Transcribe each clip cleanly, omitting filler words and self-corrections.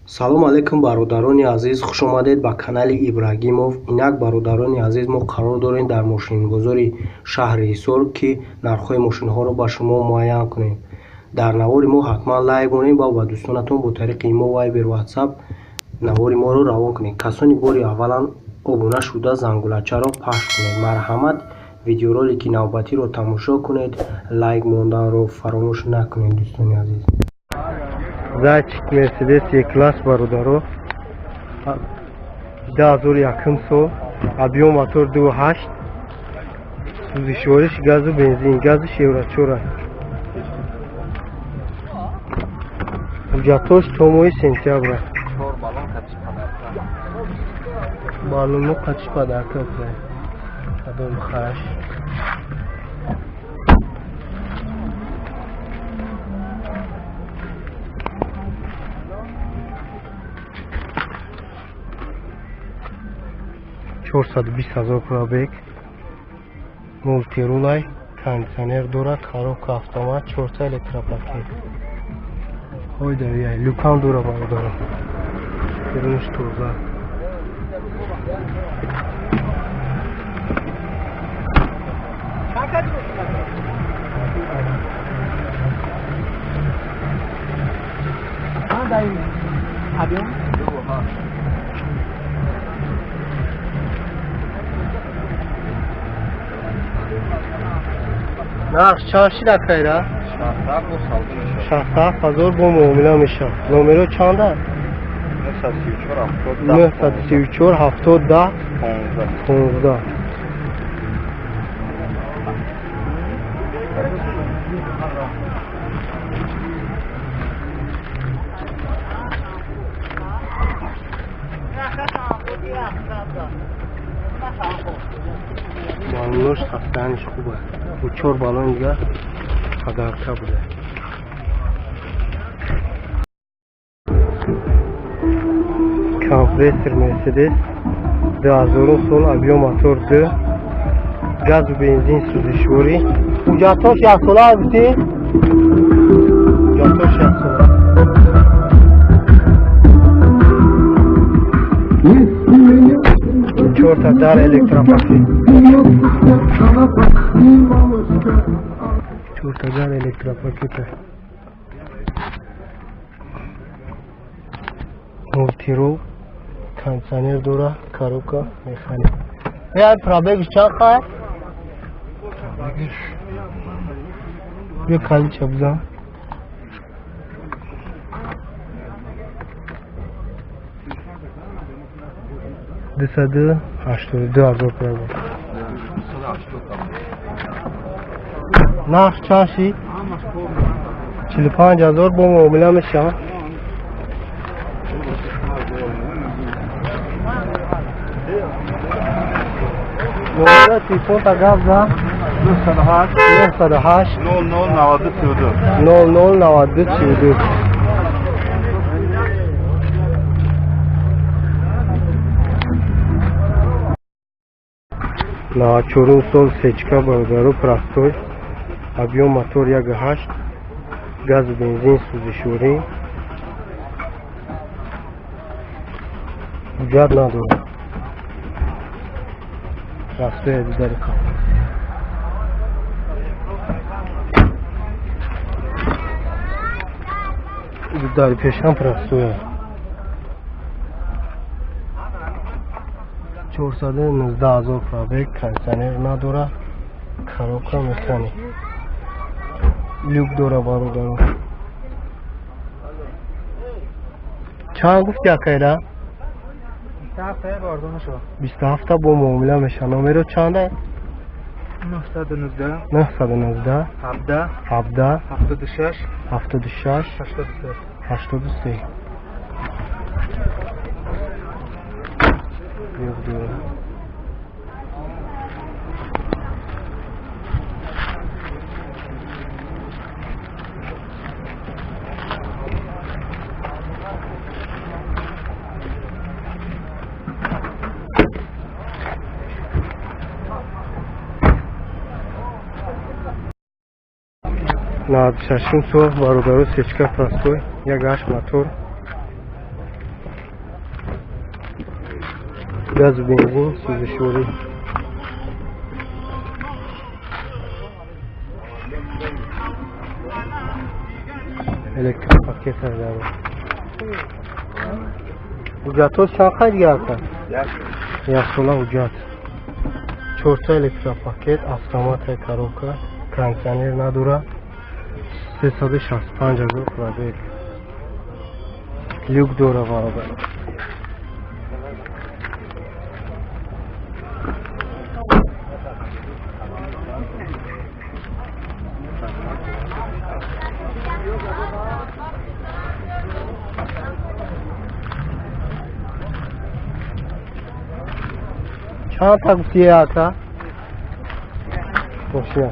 салом алайкум бародарони азиз, хуш омадед ба канали Ибрагимов. Инак бародарони азиз, мо қарор дорем дар мошингузори шаҳри Ҳисор ки нархҳои мошинҳоро ба шумо муайян кунем. Дар навори мо ҳатман лайк монед ва ба дӯстонатон бо тариқи имо вайбер ватсап навори моро равон кунед. Касони бори аввалан обуна шуда зангулачаро пахш кунед. Марҳамат, видеоролики навбатиро тамошо кунед. Лайк монданро фаромӯш накунед дӯстони азиз. Зайчик Мерседес Е-класс бародаро 2001 сол, объем мотор 2.8, сӯзишвориш газу бензин, газиш евро 4 аст. ҳуҷҷатош то моҳи сентябр аст. баллону қатиш падарка кунед. Адом хараш. $420,000 пробег, мультирулай, кондиционер дора, коробка автомат, 4 электропакет. Ой да, люкан дора бародаро. Берунш тоза. нарх чанд шид акайра? 67,000 бо муомила мешавад. номеро чанд аст? 934 70 10 15. баллонаш сафтаниш хуб аст. бо 4 баллон дига падарка буде. компрессор Мерседес 2000 сол, объем мотор 2, газу бензин сӯзишворӣ. ҳуҷҷатош 1 сола аст гуфтӣ? ҳуҷҷатош 1 сола. чорта дар электропакет. чорта дар электропакет. мультирол, кондиционер дора, коробка механик. Я пробег чанд қайд? Бе калича бузам. $282,000 пробег. нарх чанд шид? 45,000 бо муомила мешавад. номера телефонта гап зан 908 009232. на 4 сол сечка бародаро простой, объем мотор 1.8, газ бензин сӯзишворӣ, ҳуҷҷат надорад. простой дидари кам. дидари пешам простой. 419,000 пробег, кондиционер надора, коробка механик. люк дора бародаро. чанд гуфти акайра? 27 бо муомила меша. номеро чанд аст? 919 17 76 83. на 26 сол бародаро сечка простой, 1.8 мотор, گاز و بنزین سوزشوری elektrik paket daro hujjatlar چند خرید کردن؟ یک ساله حجت 4 تا elektrik paket автомат коробка кондиционер نداره 365,000 пробег люк داره برابر چند تا گفتیه آقا؟ خوشیه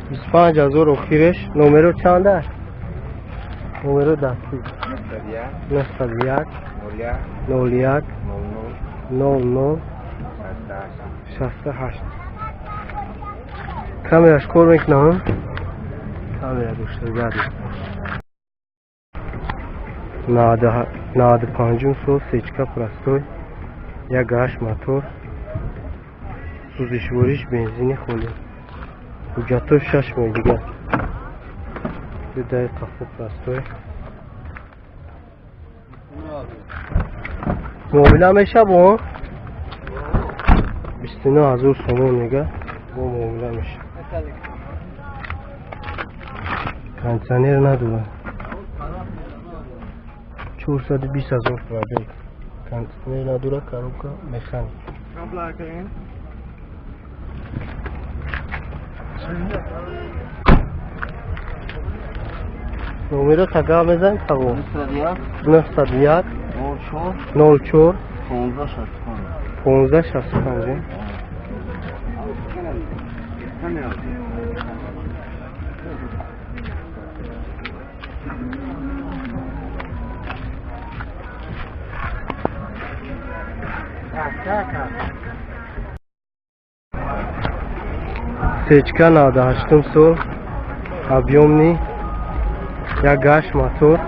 25,000 آخرش نمره چنده؟ نمره دستی 91 01 00 68 کامیراش کار میکنم؟ کامیرا دوشتر گردی 95 سال سیچکا پرستوی یک گاش موتور سوزشوریش بنزینی خونده حجتش 6 ماه دیگه در کافه پرستوی معامله میشه با 29,000 سومون میگه با معامله میشه کانسانیر نداره 420,000 پرابیگ کانسانیر نداره کاروبکا مکانیک نمره تگاه میزن تگو 901 04 1565 سیچکا 98 سال объемный یک گاش موتور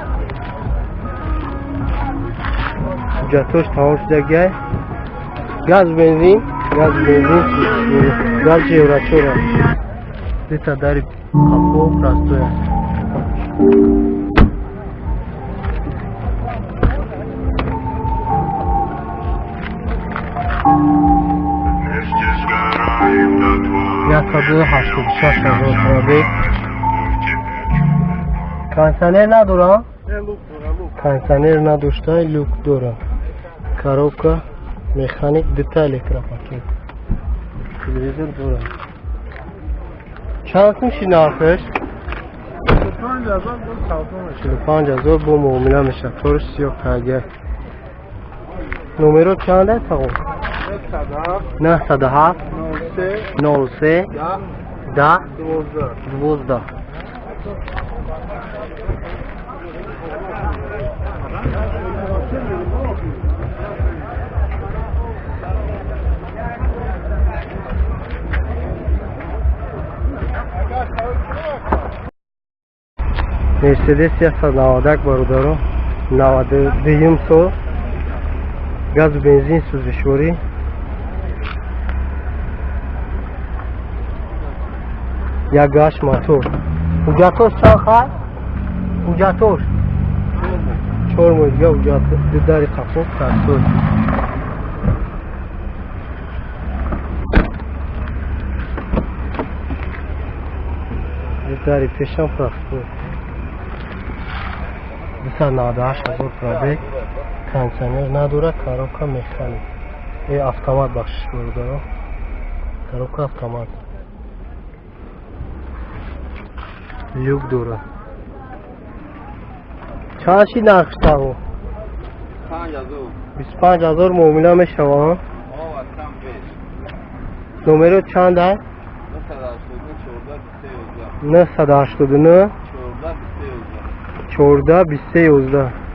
حجتش تمام شده گاز بنزین گاز جیوراتور دیتا داری کپو پراستوی یک ساده 86,000 پرابیگ کانسانیر نداره؟ کانسانیر نداشته لوک داره коробка مکانیک دیتا elektrik paket تلویزیون داره چند میشه نرخش؟ 45,000 با معامله میشه طورش 35 نمره چنده تاقو؟ 907 03 10 12 مرسدس 190 برادرو 92 سال گاز و بنزین سوزشوری یک گاش موتور حجتش چند خواهد؟ حجتش 4 ماه دیگه حجت داری قفل ترسوی داری پیشم پرستوی 298,000 پرابیگ کانسانیر نداره коробка مکانیک این автомат بخشش برده коробка автомат люк داره چاشی نقشته او 25,000 معامله میشه ها نمره چنده 989 14 23 11